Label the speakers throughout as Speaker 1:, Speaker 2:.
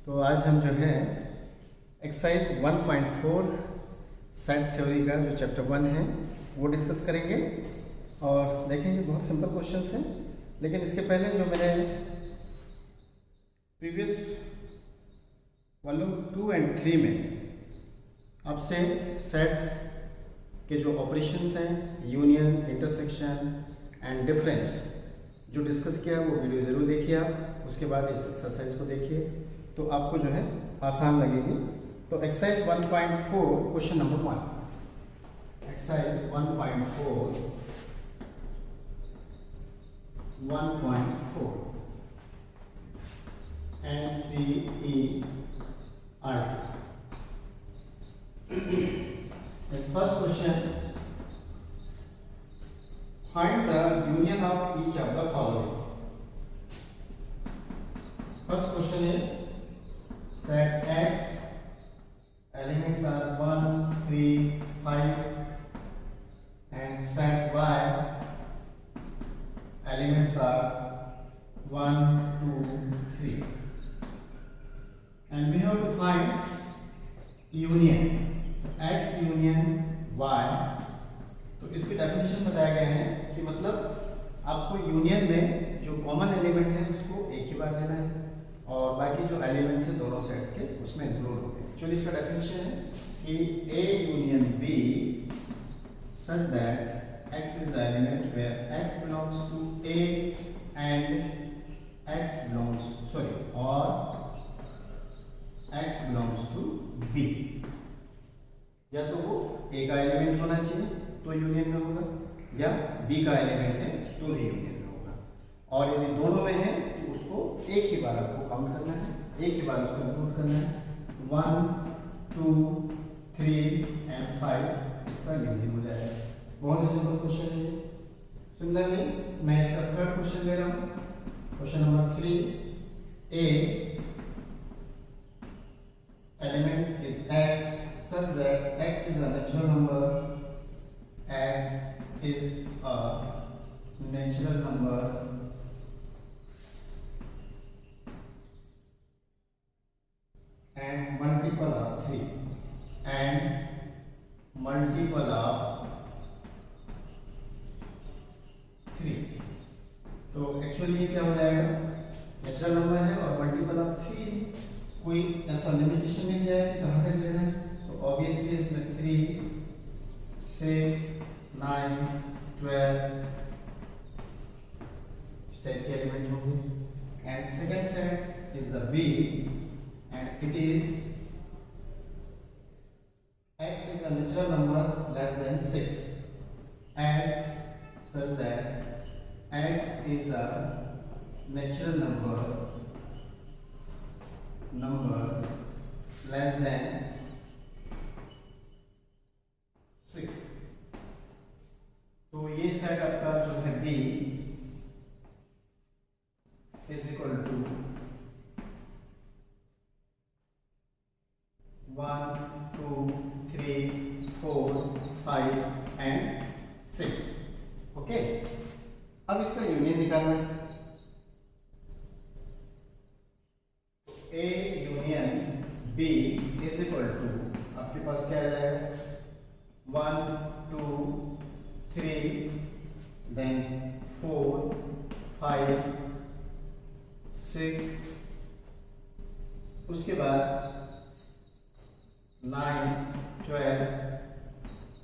Speaker 1: तो आज हम जो है एक्सरसाइज 1.4 सेट थ्योरी का जो चैप्टर 1 है वो डिस्कस करेंगे और देखेंगे। बहुत सिंपल क्वेश्चंस हैं, लेकिन इसके पहले जो मैंने प्रीवियस वॉल्यूम 2 और 3 में आपसे सेट्स के जो ऑपरेशंस हैं, यूनियन, इंटरसेक्शन एंड डिफरेंस जो डिस्कस किया वो वीडियो ज़रूर देखिए आप। उसके बाद इस एक्सरसाइज को देखिए तो आपको जो है आसान लगेगी। तो exercise 1.4 question number 1, exercise 1.4 NCERT। The first question, find the union of each of the following. First question is set X elements are 1, 3, 5 and set Y elements are 1, 2, 3 and we have to find union. X union Y, तो इसकी definition बताया गया है कि मतलब आपको union में जो कॉमन एलिमेंट है उसको एक ही बार लेना है और बाकी जो एलिमेंट्स है दोनों सेट्स के उसमें इंक्लूड होंगे। चलिए इसका डेफिनेशन है कि A union B such that X is the element where X belongs to A and X belongs to B। या तो वो A का एलिमेंट होना चाहिए तो यूनियन में होगा, या B का एलिमेंट है तो भी यूनियन में होगा। और यदि दोनों में है तो उसको एक ही बार आपको काउंट करना है, एक ही बार उसको इंक्लूड करना है। 1, 2, 3 एंड 5 इसका यूनियन हो जाएगा। बहुत ही सिंपल क्वेश्चन है। सिमिलरली मैं इसका थर्ड क्वेश्चन ले रहा हूँ, question number 3। A element is X such that X is a natural number, X is a natural number and multiple of 3 and multiple of 3। तो एक्चुअली ये क्या हो जाएगा, नेचुरल नंबर है और मल्टीपल ऑफ 3, कोई ऐसा लिमिटेशन नहीं दिया है कि कहाँ तक लेना है। तो ऑब्वियसली इसमें 3, 6, 9, 12 इस टाइप के एलिमेंट होंगे। And second set is the B and it is X is a natural number less than 6, X such that X is a natural number less than 6। तो ये सेट आपका जो है B is equal to 1, 2, 3, 4, 5 and 6। Okay, अब इसका union निकालना है। A union B is equal to आपके पास क्या आ जाएगा, 1, 2, 3 देन 4, 5, 6 उसके बाद 9, 12,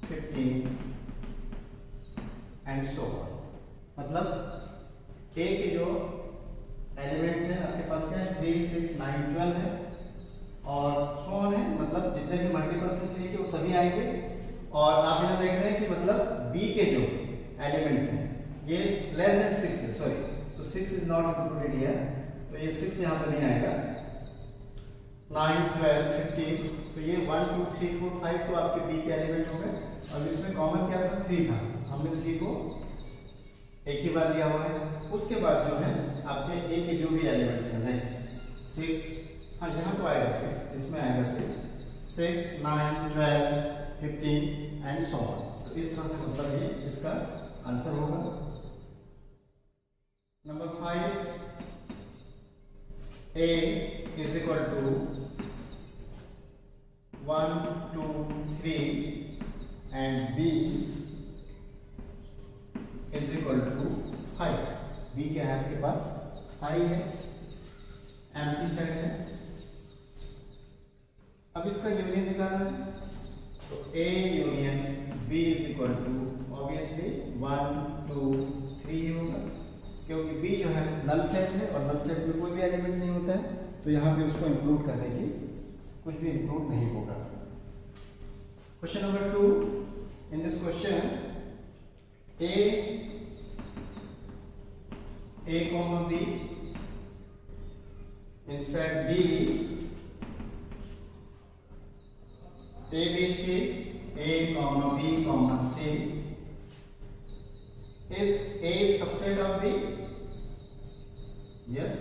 Speaker 1: 15 एंड सो ऑन। मतलब A के जो एलिमेंट्स हैं आपके पास क्या है, 3, 6, 9, 12 है और सो ऑन है। मतलब जितने भी मल्टीपल्स हैं 3 के वो सभी आएंगे। और आप यहाँ देख रहे हैं कि मतलब B के जो एलिमेंट्स हैं ये लेस देन 6 है, सॉरी, तो 6 इज नॉट इंक्लूडेड हियर, तो ये 6 यहाँ पर नहीं आएगा। 9, 12, 15, तो ये 1, 2, 3, 4, 5 तो आपके B के एलिमेंट हो गए। और इसमें कॉमन क्या था, 3 था, हमने 3 को एक ही बार लिया हुआ है। उसके बाद जो है आपके A के जो भी एलिमेंट्स हैं नेक्स्ट 6, हाँ यहाँ तो आएगा 6, इसमें आएगा 6, 9, 12, 15 एंड सो ऑन। तो इस तरह से मतलब ये इसका आंसर होगा। Number 5 A is equal to 1 2 3 and B is equal to 5। B क्या है आपके पास 5 है, एम्प्टी सेट है। अब इसका यूनियन निकालना है, तो A union B is equal to obviously 1 2 3 होगा, क्योंकि B जो है नल सेट है और नल सेट में कोई भी एलिमेंट नहीं होता है, तो यहाँ पे उसको इंक्लूड करने की कुछ भी इंक्लूड नहीं होगा। Question number 2, in this question A comma B inside B ABC A comma B comma C is A subset of B? Yes,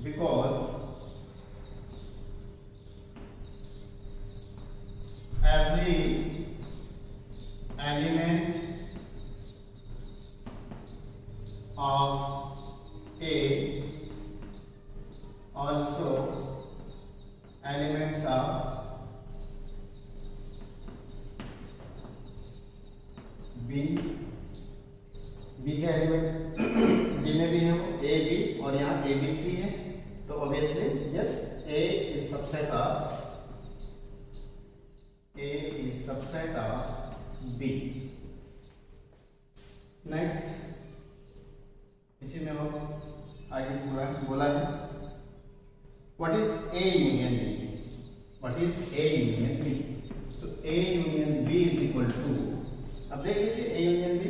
Speaker 1: because every element of A also elements of B। B का element B में भी है वो A B और यहाँ A B C है, तो obviously yes A is subset of B। Next, इसी में वो आगे पूरा बोला है what is A union B। What is A union B? तो A union B is equal to, अब देख लीजिए A union B,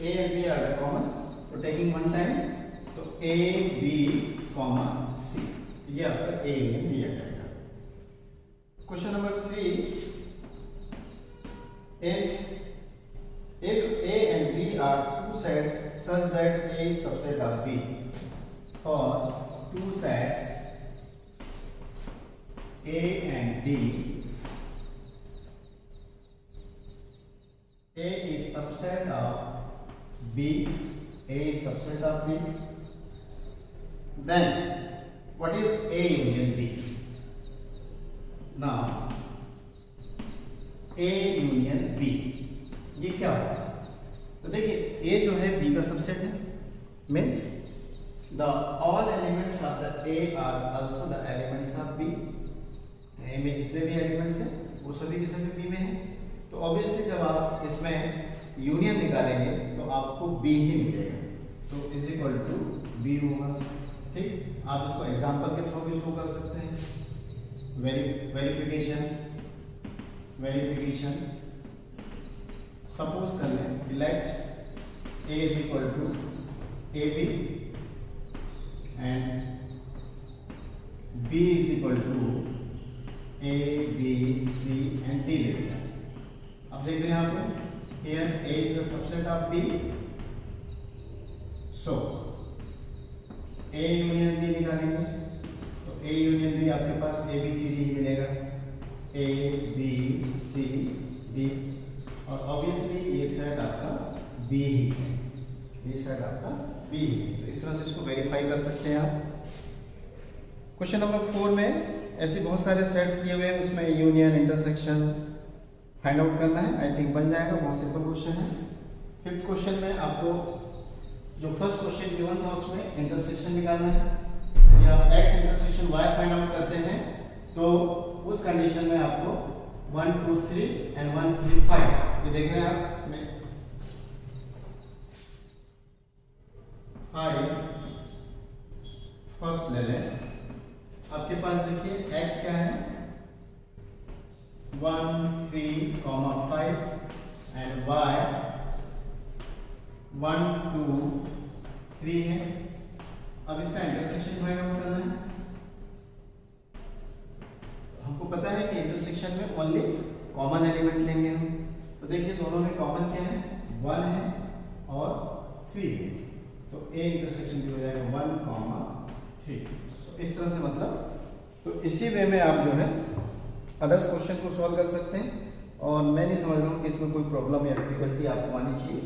Speaker 1: A and B are common, तो टेकिंग वन टाइम, तो A B कॉमा C, ये आपका A union B आ जाएगा। Question number 3 is if A and B are two sets such that A is subset of B, for two sets A and D, A is subset of B, A is subset of B, then what is A union B? Now A union B ये क्या होगा? तो देखिए A जो है B का subset है, means the all elements of the A are also the elements of B। A में जितने भी एलिमेंट्स हैं वो सभी के सभी B में हैं, तो ऑब्वियसली जब आप इसमें यूनियन निकालेंगे तो आपको B ही मिलेगा, तो इज इक्वल टू B होगा। ठीक, आप इसको एग्जांपल के थ्रू भी शो कर सकते हैं। वेरिफिकेशन सपोज कर लें, let A is equal to AB and B is equal to A B C and D ले लिया। अब देख रहे हैं यहाँ पे here A is the subset of B, so A union B निकालेंगे, तो A यूनियन B आपके पास A B C D ही मिलेगा, A B C D, और ऑब्वियसली ये सेट आपका B ही है, ये सेट आपका B ही है, तो इस तरह से इसको वेरीफाई कर सकते हैं आप। क्वेश्चन नंबर 4 में ऐसे बहुत सारे सेट्स दिए हुए हैं, उसमें यूनियन इंटरसेक्शन फाइंड आउट करना है। आई थिंक बन जाएगा, बहुत सिंपल क्वेश्चन है। 5th क्वेश्चन में आपको जो फर्स्ट क्वेश्चन गिवन था उसमें इंटरसेक्शन निकालना है। यदि आप x intersection y find out करते हैं तो उस कंडीशन में आपको 1 2 3 एंड 1 3 5 ये देख रहे हैं आप, फर्स्ट ले लें। आपके पास देखिए x क्या है 1 3 5 एंड y 1 2 3 है। अब इसका इंटरसेक्शन फाइंड आउट करना है। हमको पता है कि इंटरसेक्शन में ओनली कॉमन एलिमेंट लेंगे हम, तो देखिए दोनों में कॉमन क्या है 1 है और 3 है, तो A इंटरसेक्शन भी हो जाएगा 1 3। तो इस तरह से मतलब, तो इसी वे में आप जो है अदर्स क्वेश्चन को सॉल्व कर सकते हैं, और मैं नहीं समझ रहा हूँ कि इसमें कोई प्रॉब्लम या डिफिकल्टी आपको आनी चाहिए।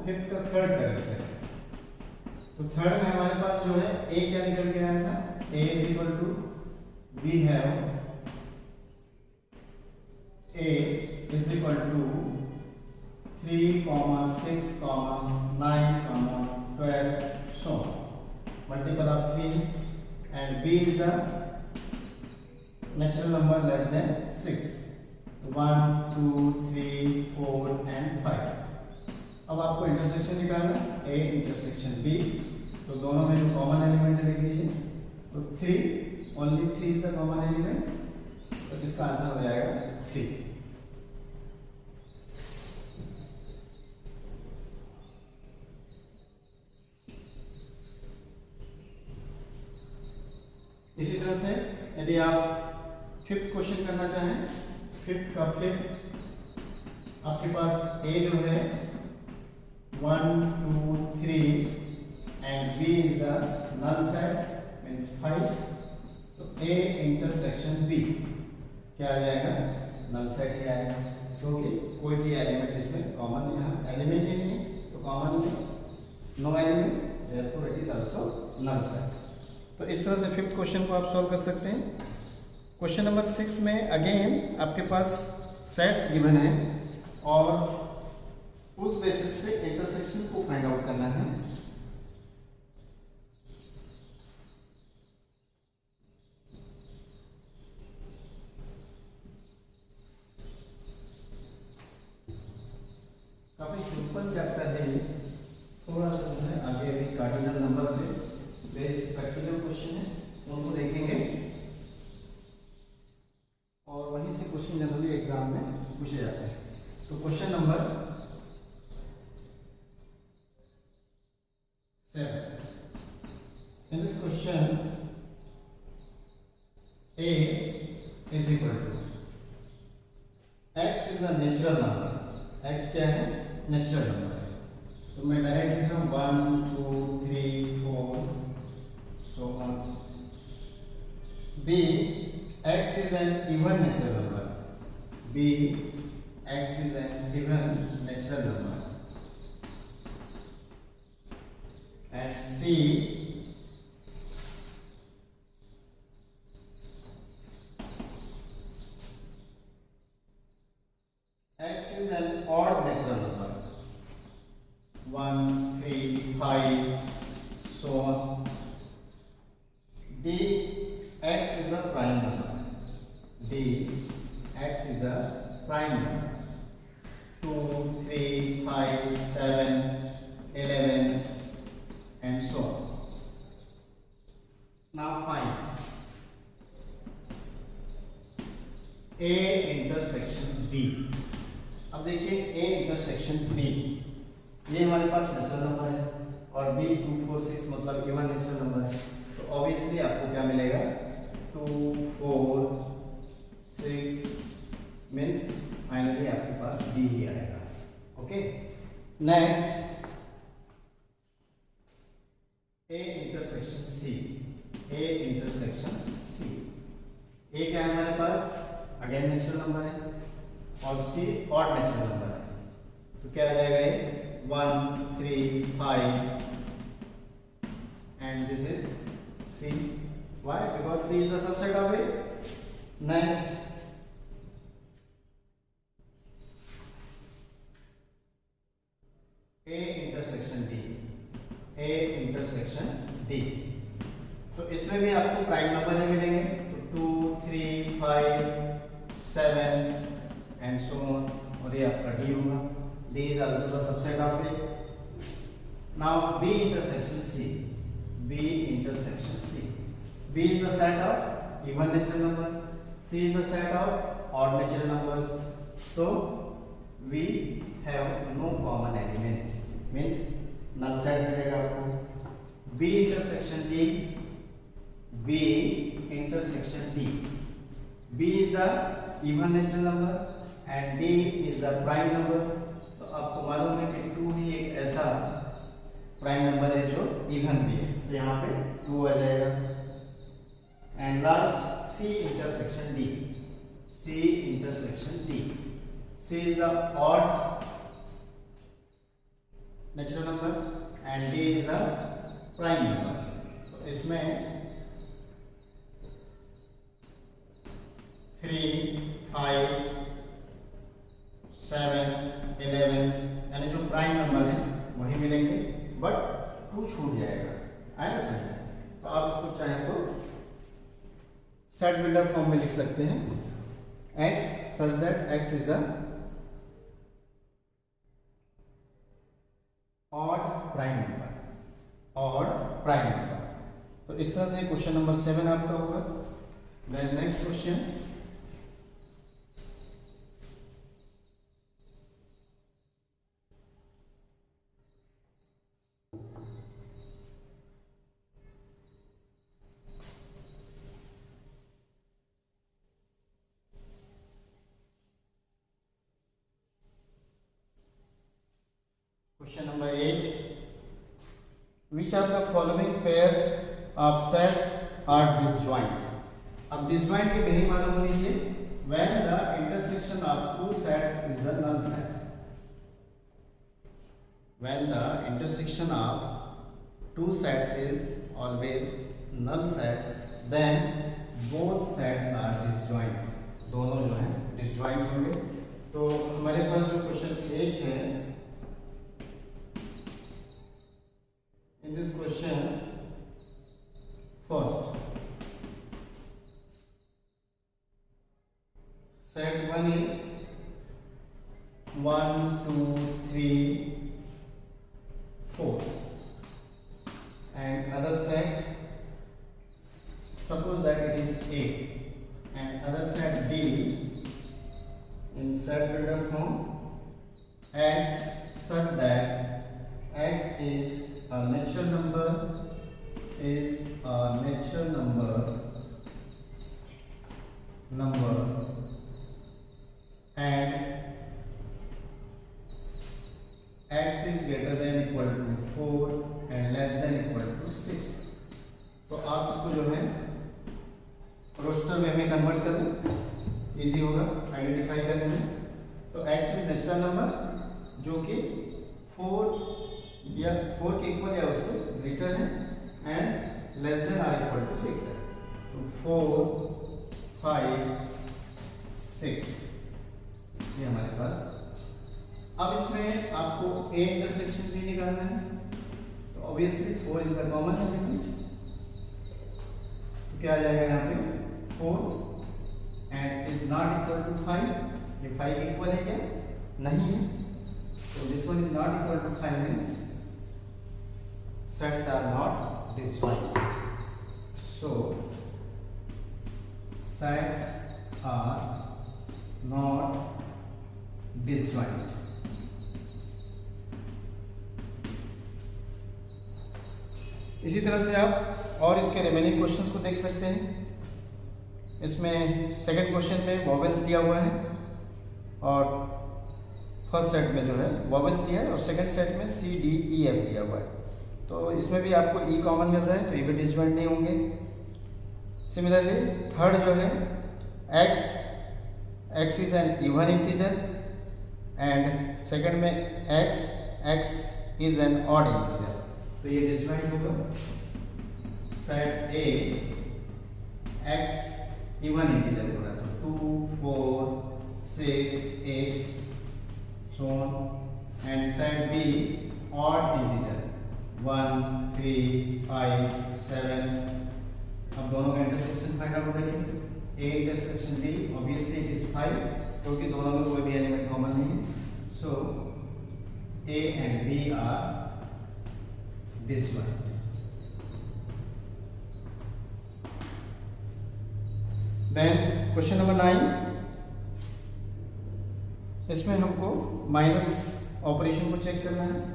Speaker 1: फिफ्थ का थर्ड कर लेते हैं। तो थर्ड में हमारे पास जो है ए क्या निकल के आया था, a is equal to we have a is equal to 3, 6, 9, 12 so multiple of 3 and b is the natural number less than 6. 1, 2, 3, 4 and 5. अब आपको इंटरसेक्शन निकालना है, ए इंटरसेक्शन बी, तो दोनों में जो कॉमन एलिमेंट है लिख लीजिए। तो 3 only 3 is the common element, तो इसका आंसर हो जाएगा 3। इसी तरह से यदि आप फिफ्थ क्वेश्चन करना चाहें, फिफ्थ का फिफ्थ आपके पास ए जो है 1, 2, 3 and B is the null set means 5, तो ए इंटरसेक्शन बी क्या आ जाएगा, नल सेट ही आएगा, क्योंकि कोई भी एलिमेंट इसमें कॉमन यहाँ एलिमेंट ही नहीं, तो common no element, therefore it is also null set. तो इस तरह से फिफ्थ क्वेश्चन को आप सॉल्व कर सकते हैं। क्वेश्चन नंबर 6 में अगेन आपके पास सेट्स गिवन है और उस बेसिस पे इंटरसेक्शन को फाइंड आउट करना है। काफी सिंपल चैप्टर है ये, थोड़ा सा जो है आगे भी कार्डिनल नंबर पे बेस्ड प्रैक्टिकल क्वेश्चन है, उनको देखेंगे और वहीं से क्वेश्चन जनरली एग्जाम में पूछे जाते हैं। तो question number 7, in this question a is equal to x is a natural number, x क्या है, नेचुरल नंबर है, तो मैं डायरेक्ट लिख रहा हूँ 1, 2, 3, 4 so on. B, x is an even natural number. B, x is an even natural number. And C, x is an odd natural number. 1, 3, 5, so on. D, x is a prime number. D, x is a prime number. 2, 3, 5, 7, 11 and so on. Now find A intersection B. अब देखिए A intersection B, ये हमारे पास natural number है और B 2, 4, 6 मतलब even natural number है, तो obviously आपको क्या मिलेगा, 2, 4, 6 मीन्स फाइनली आपके पास B ही आएगा। Okay, next A intersection C, A intersection C, A क्या है हमारे पास, अगेन नेचुरल नंबर है और C ऑड नेचुरल नंबर है, तो क्या आ जाएगा ये 1, 3, 5 and this is C. Why? Because C is the subset of A. Next, A intersection D. A intersection D. तो इसमें भी आपको प्राइम नंबर ही मिलेंगे, तो 2, 3, 5, 7 and so on, और ये आपका D होगा। D is also the subset of A. Now B intersection C. B intersection C. B is the set of even natural number. C is the set of odd natural numbers. So we have no common element. Means null set मिलेगा आपको। B intersection D. B intersection D. B is the even natural number and D is the prime number. तो आपको मालूम है कि 2 ही एक ऐसा prime number है जो इवन भी है, तो यहाँ पे 2 आ जाएगा। And last C intersection D. C intersection D. C is the odd natural number and d is the prime number. तो इसमें 3, 5, 7, 11 यानी जो प्राइम नंबर है वही मिलेंगे, बट 2 छूट जाएगा, आया ना समझ। तो आप इसको चाहें तो सेट बिल्डर फॉर्म में लिख सकते हैं, x such that x is a odd prime number, odd prime number। तो इस तरह से क्वेश्चन नंबर 7 आपका होगा। Then next question, Question number 8. Which of the following pairs of sets are disjoint? अब disjoint की मीनिंग मालूम होनी चाहिए। When the intersection of two sets is the null set. When the intersection of two sets is always null set, then both sets are disjoint. दोनों जो है disjoint होंगे। तो हमारे पास जो क्वेश्चन 8 है, in this question, first set 1 is 1, 2, 3, 4, and other set, suppose that it is A, and other set B in set builder form, x such that x is a natural number, and x is greater than equal to 4 and less than equal to 6। तो आप इसको जो है roster वे में convert कर लें, easy होगा identify करने में। तो x इज नेचुरल नंबर जो कि 4 या 4 के इक्वल या उससे ग्रेटर है and less than or equal to 6 है। तो 4, 5, 6 ये हमारे पास। अब इसमें आपको A इंटरसेक्शन भी निकालना है, तो obviously 4 is the common element. तो क्या आ जाएगा यहाँ पे 4 and is not equal to 5। ये 5 इक्वल है क्या? नहीं है। तो this one is not equal to 5 means sets are not disjoint. So sets are not disjoint. इसी तरह से आप और इसके रिमेनिंग क्वेश्चंस को देख सकते हैं। इसमें सेकंड क्वेश्चन में वॉवेल्स दिया हुआ है और फर्स्ट सेट में जो है वॉवेल्स दिया है और सेकंड सेट में C, D, E, F दिया हुआ है। तो इसमें भी आपको E कॉमन मिल रहा है, तो ये भी डिसजॉइंट नहीं होंगे। सिमिलरली थर्ड जो है x is an even integer and second में x is an odd integer, तो ये डिसजॉइंट होगा। Set A x even integer होगा, तो 2, 4, 6, 8 so on, and set B odd integer 1, 3, 5, 7। अब दोनों का इंटरसेक्शन फाइंड आउट करेंगे। A intersection B obviously it is 5 क्योंकि दोनों में कोई भी एलिमेंट कॉमन नहीं है। So A and B are disjoint. Then question number 9, इसमें हमको माइनस ऑपरेशन को चेक करना है।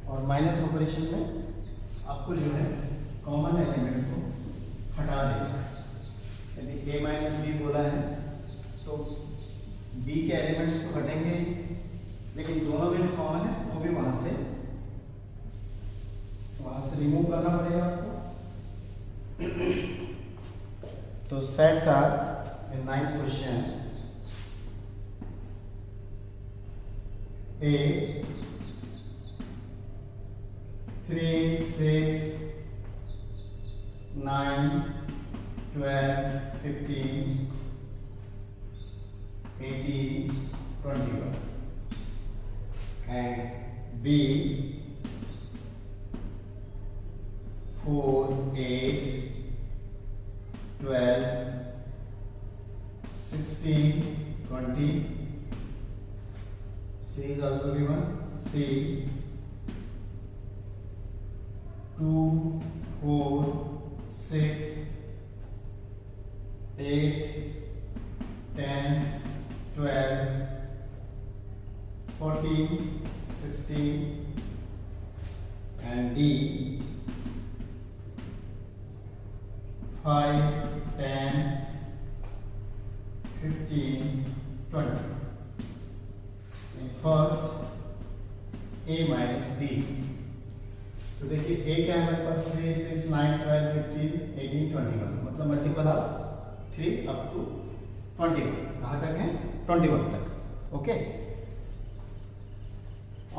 Speaker 1: और माइनस ऑपरेशन में आपको जो है कॉमन एलिमेंट को हटा देना है। यदि A माइनस B बोला है तो B के एलिमेंट्स तो हटेंगे, लेकिन दोनों में जो कॉमन है वो भी वहां से sets are in ninth question A 3, 6, 9, 12, 15, 18, 21 and B 4, 8, 12, 16, 20. C is also given. C 2, 4, 6, 8, 10, 12, 14, 16 and D 5, 10, 15, 20. And first A minus B. तो देखिए A क्या है हमारे पास 3, 6, 9, 12, 15, 18, 21 मतलब मल्टीपल ऑफ 3 अप टू 21 कहाँ तक है 21 तक ओके।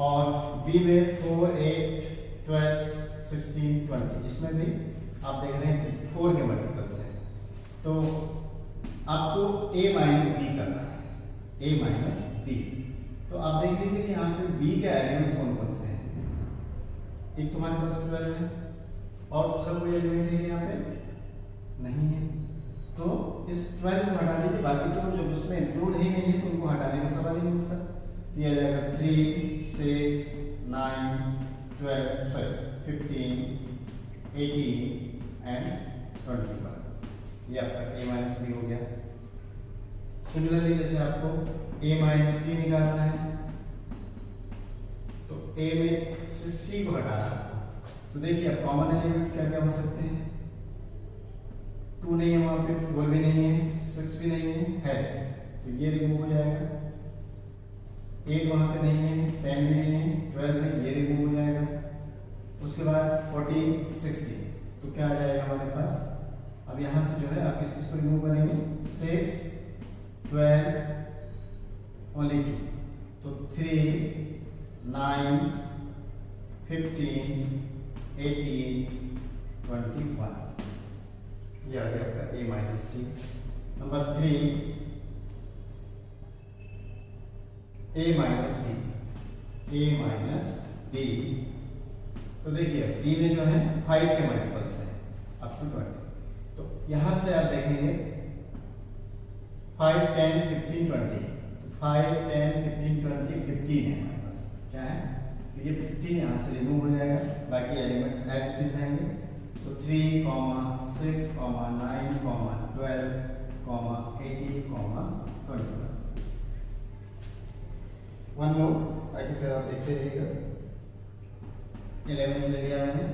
Speaker 1: और B में 4, 8, 12, 16, 20 इसमें भी आप देख रहे हैं कि 4 के मल्टीपल्स हैं तो आपको A माइनस बी करना है A माइनस बी। तो आप देख लीजिए कि यहाँ पे B के एलिमेंट्स कौन कौन से हैं। एक तुम्हारे पास 12 है और दूसरा कोई एलिमेंट है यहाँ पे नहीं है तो इस 12 को हटा दीजिए बाकी तो जब उसमें इंक्लूड ही नहीं है तो उनको हटाने का सवाल ही नहीं होता। ये आ जाएगा 3, 6, 9, 12, सॉरी 15, 18 एंड 21 ये आपका A माइनस बी हो गया। सिमिलरली जैसे आपको A माइनस सी निकालना है तो A में से C को हटाना है तो देखिए अब कॉमन एलिमेंट्स क्या क्या हो सकते हैं 2 नहीं है वहाँ पे 4 भी नहीं है 6 भी नहीं है 6 तो ये रिमूव हो जाएगा। 8 वहाँ पे नहीं है 10 भी नहीं है 12 है ये रिमूव हो जाएगा। उसके बाद 14, 16 तो क्या आ जाएगा हमारे पास अब यहाँ से जो है आप किस को रिमूव करेंगे 6, 12 ओनली 2 तो 3, 9, 15, 18, 21 ये आ गया आपका A minus C. Number 3 A minus D A minus D तो देखिए D में जो है 5 के मल्टीपल्स है अप टू 20 तो यहाँ से आप देखेंगे 5, 10, 15, 20 तो 5, 10, 15, 20 15 है हमारे पास क्या है तो ये 15 यहाँ से रिमूव हो जाएगा बाकी एलिमेंट्स एज इट इज रहेंगे तो 3, 6, 9, 12, 18, 21 वन मोर ताकि फिर आप देखते रहिएगा 11 ले लिया मैंने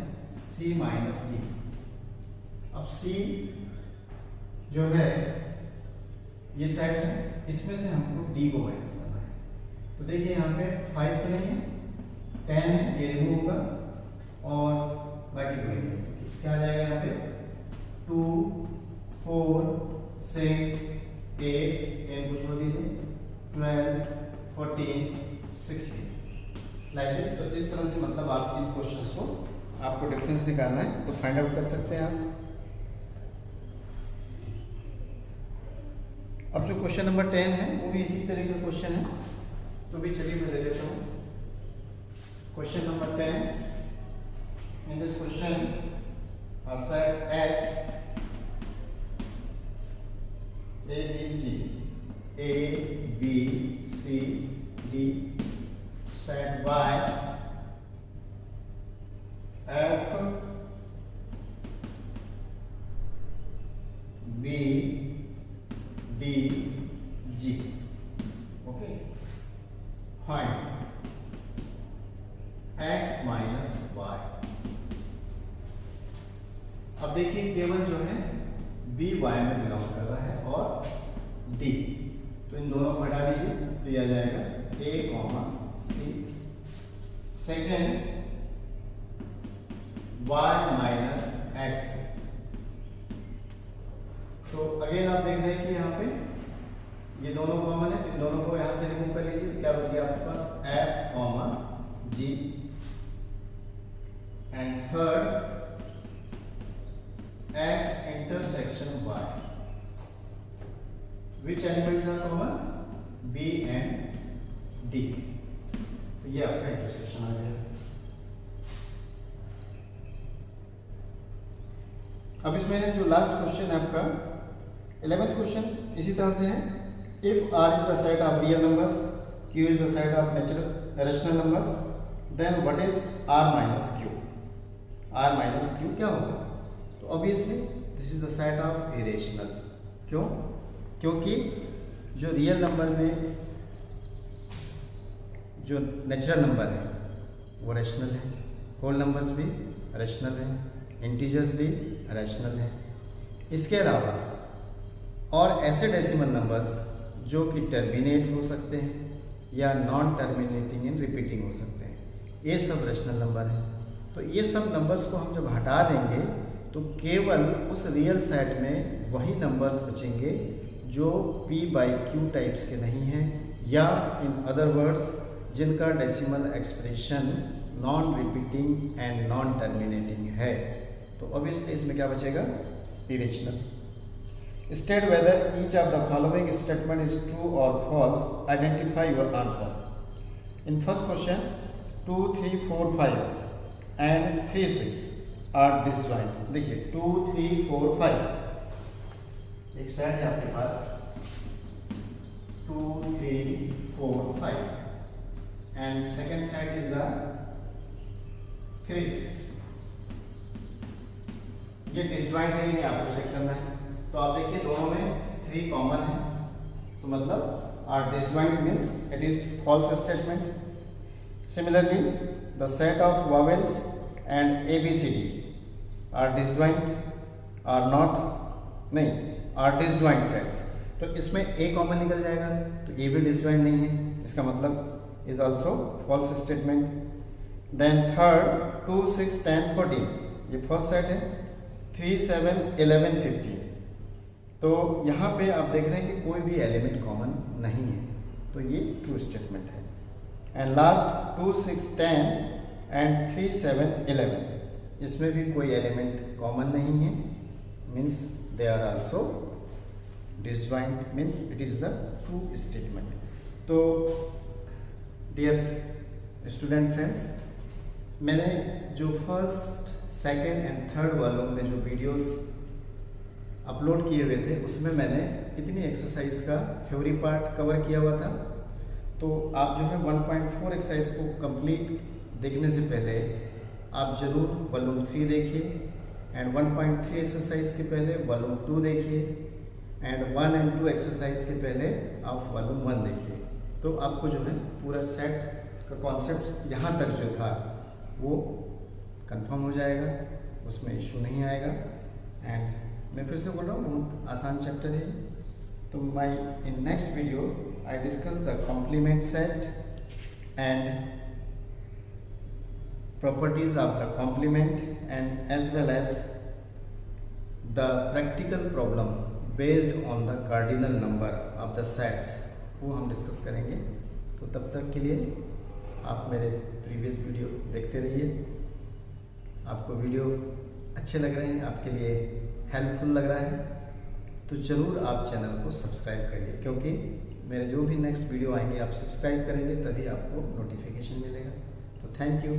Speaker 1: C माइनस डी। अब C जो है ये सेट है इसमें से हमको D को माइनस करना है तो देखिए यहाँ पे 5 तो नहीं है 10 है ये रिमूव होगा और बाकी कोई नहीं तो क्या आ जाएगा यहाँ पे 2, 4, 6, 8 10 को छोड़ दीजिए 12, 14, 16 लाइक दिस। तो इस तरह से मतलब आप इन क्वेश्चंस को आपको डिफरेंस निकालना है तो फाइंड आउट कर सकते हैं आप। अब जो क्वेश्चन नंबर 10 है वो भी इसी तरह का क्वेश्चन है तो भी चलिए मैं ले लेता हूँ question number 10। In this question set x a b c a b c d set y f b d g okay find x minus y। अब देखिए केवल जो है b y में बिलोंग कर रहा है और d तो इन दोनों को हटा दीजिए तो यह आ जाएगा a, c। Second y minus x तो अगेन आप देख रहे हैं कि यहाँ पे ये दोनों कॉमन है, तो इन दोनों को यहाँ से रिमूव कर लीजिए। क्या बच गया आपके पास? F comma G and third X intersection Y, which elements are common? B and D। तो ये आपका इंटरसेक्शन आ गया। अब इसमें जो लास्ट क्वेश्चन है आपका 11th क्वेश्चन इसी तरह से है। If R is the set of real numbers, Q is the set of natural rational numbers, then what is R minus Q? R minus Q क्या होगा? तो obviously this is the set of irrational. क्यों? क्योंकि जो real number में जो natural number है वो रैशनल है, होल नंबर्स भी रैशनल है, इंटीजर्स भी रैशनल है। इसके अलावा और ऐसे डेसिमल नंबर्स जो कि टर्मिनेट हो सकते हैं या नॉन टर्मिनेटिंग एंड रिपीटिंग हो सकते हैं, ये सब रैशनल नंबर हैं। तो ये सब नंबर्स को हम जब हटा देंगे तो केवल उस रियल सेट में वही नंबर्स बचेंगे जो P/Q टाइप्स के नहीं हैं, या इन अदर वर्ड्स जिनका decimal expression non repeating and non terminating है। तो ऑब्वियसली इसमें क्या बचेगा? Irrational. State whether each of the following statement is true और false, identify your answer. In first question 2, 3, 4, 5 and 3, 6 are disjoint. देखिए 2, 3, 4, 5 एक set है आपके पास 2, 3, 4, 5 and second set is the 3, 6। ये डिसजॉइंट है, नहीं आपको चेक करना है। तो आप देखिए दोनों में 3 कॉमन है, तो मतलब are disjoint means it is false statement. Similarly the set of vowels and ABCD are disjoint, are not, नहीं आर डिसजॉइंट सेट्स। तो इसमें A कॉमन निकल जाएगा, तो A भी डिसजॉइंट नहीं है, इसका मतलब is also false statement. Then third 2, 6, 10, 14 ये फर्स्ट सेट है। 3, 7, 11, 15 तो यहाँ पे आप देख रहे हैं कि कोई भी एलिमेंट कॉमन नहीं है, तो ये ट्रू स्टेटमेंट है। एंड लास्ट 2, 6, 10 एंड 3, 7, 11 इसमें भी कोई एलिमेंट कॉमन नहीं है, means they are also disjoint, means it is the true statement. तो डियर स्टूडेंट फ्रेंड्स, मैंने जो first, second and third volume में जो वीडियोस अपलोड किए हुए थे उसमें मैंने इतनी एक्सरसाइज का थ्योरी पार्ट कवर किया हुआ था। तो आप जो है 1.4 एक्सरसाइज को कंप्लीट देखने से पहले आप ज़रूर वॉल्यूम 3 देखिए, एंड 1.3 एक्सरसाइज के पहले वॉल्यूम 2 देखिए, एंड 1 and 2 एक्सरसाइज के पहले आप वॉल्यूम 1 देखिए। तो आपको जो है पूरा सेट का कॉन्सेप्ट यहाँ तक जो था वो कंफर्म हो जाएगा, उसमें इशू नहीं आएगा। एंड मैं फिर से बोल रहा हूँ बहुत आसान चैप्टर है। तो my in next video I discuss the complement set and properties of the complement and as well as the practical problem based on the cardinal number of the sets, वो हम डिस्कस करेंगे। तो तब तक के लिए आप मेरे प्रीवियस वीडियो देखते रहिए। आपको वीडियो अच्छे लग रहे हैं, आपके लिए हेल्पफुल लग रहा है, तो ज़रूर आप चैनल को सब्सक्राइब करिए, क्योंकि मेरे जो भी नेक्स्ट वीडियो आएंगे आप सब्सक्राइब करेंगे तभी आपको नोटिफिकेशन मिलेगा। तो थैंक यू।